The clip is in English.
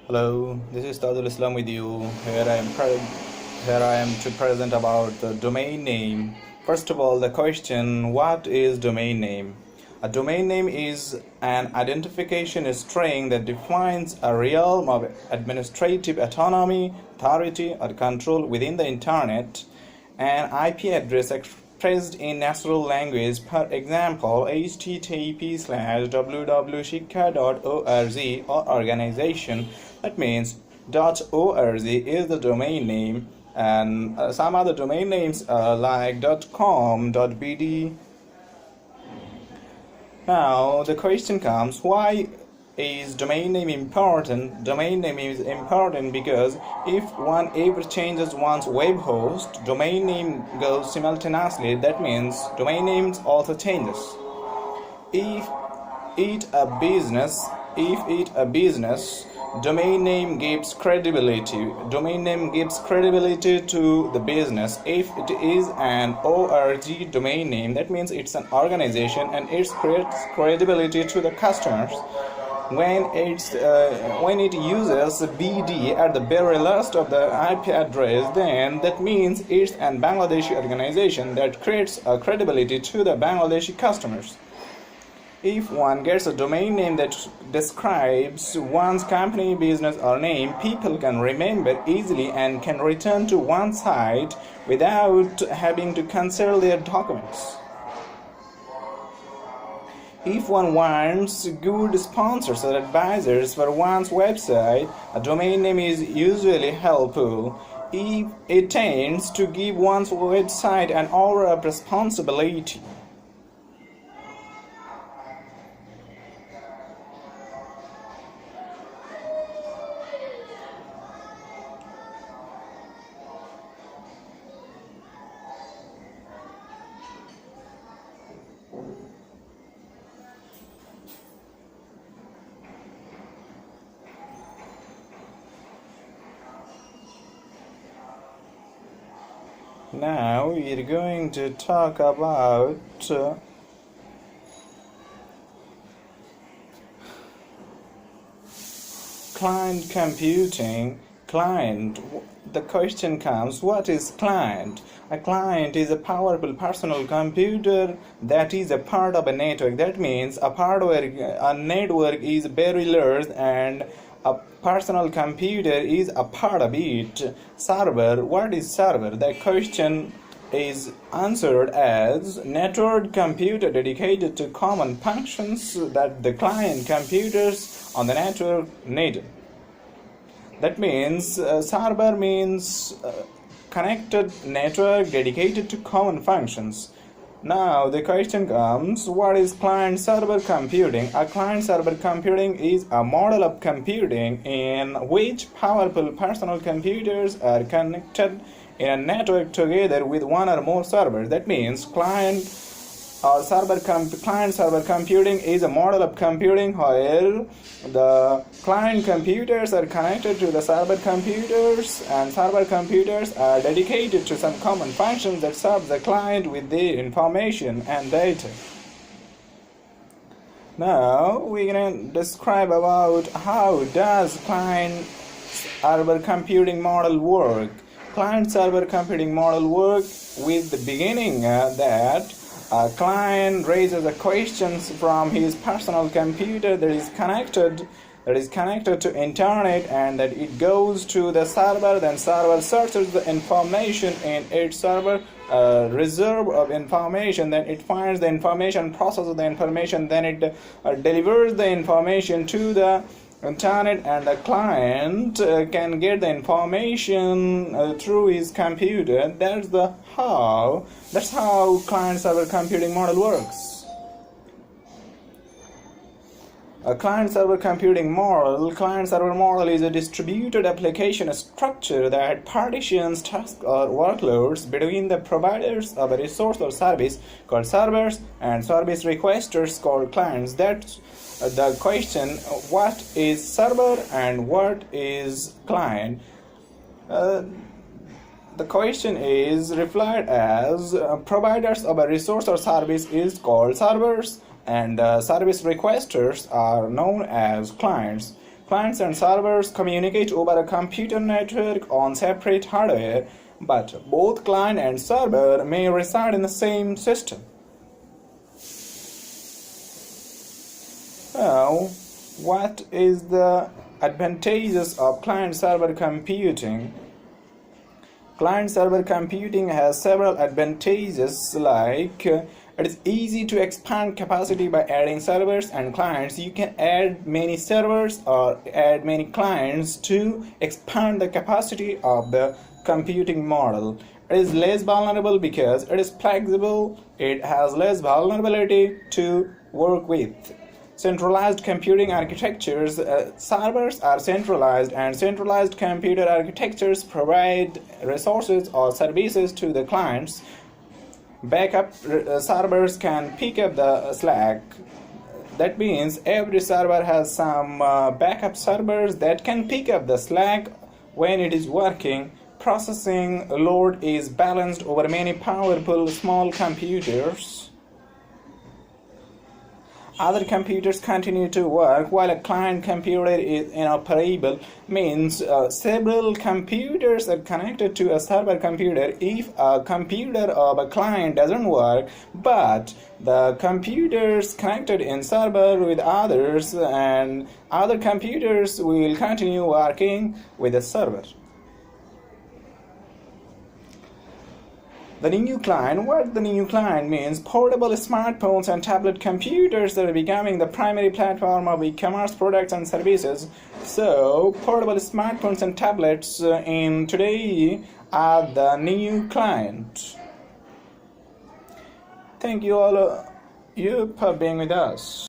Hello, this is Tadul Islam with you. Here I am to present about the domain name. First of all, the question: what is domain name? A domain name is an identification string that defines a realm of administrative autonomy, authority, or control within the Internet. An IP address expressed in natural language, for example, http://www.shikha.org or organization. That means .org is the domain name, and some other domain names like .com, .bd. Now the question comes: why is domain name important? Domain name is important because if one ever changes one's web host, domain name goes simultaneously. That means domain names also changes. If it a business, domain name gives credibility. Domain name gives credibility to the business. If it is an org domain name, that means it's an organization and it creates credibility to the customers. When it uses BD at the very last of the IP address, then that means it's an Bangladeshi organization that creates a credibility to the Bangladeshi customers. If one gets a domain name that describes one's company, business, or name, people can remember easily and can return to one site without having to cancel their documents. If one wants good sponsors or advisors for one's website, a domain name is usually helpful. If it tends to give one's website an aura of responsibility. Now we're going to talk about client computing. The question comes: what is client? A client is a powerful personal computer that is a part of a network. That means a network is very large and a personal computer is a part of it. Server: what is server? The question is answered as network computer dedicated to common functions that the client computers on the network need. That means server means connected network dedicated to common functions. Now the question comes: what is client-server computing? A client-server computing is a model of computing in which powerful personal computers are connected in a network together with one or more servers. That means client-server computing is a model of computing where the client computers are connected to the server computers, and server computers are dedicated to some common functions that serve the client with their information and data. Now we're going to describe about how does client-server computing model work. Client-server computing model work with the beginning that a client raises a questions from his personal computer that is connected to internet, and that it goes to the server. Then server searches the information in its server reserve of information. Then it finds the information, processes the information, then it delivers the information to the internet, and the client can get the information through his computer. That's how client-server computing model works. A client-server model is a distributed application structure that partitions tasks or workloads between the providers of a resource or service called servers and service requesters called clients. That's the question: what is server and what is client? The question is replied as providers of a resource or service is called servers, and service requesters are known as clients. Clients and servers communicate over a computer network on separate hardware, but both client and server may reside in the same system. Now, what is the advantages of client-server computing? Client-server computing has several advantages like it is easy to expand capacity by adding servers and clients. You can add many servers or add many clients to expand the capacity of the computing model. It is less vulnerable because it is flexible. It has less vulnerability to work with. Centralized computing architectures. Servers are centralized, and centralized computer architectures provide resources or services to the clients. Backup servers can pick up the slack. That means every server has some backup servers that can pick up the slack when it is working. Processing load is balanced over many powerful small computers. Other computers continue to work while a client computer is inoperable. Means several computers are connected to a server computer. If a computer of a client doesn't work, but the computers connected in server with others, and other computers will continue working with the server. The new client. What the new client means? Portable smartphones and tablet computers that are becoming the primary platform of e-commerce products and services. So, portable smartphones and tablets in today are the new client. Thank you all for being with us.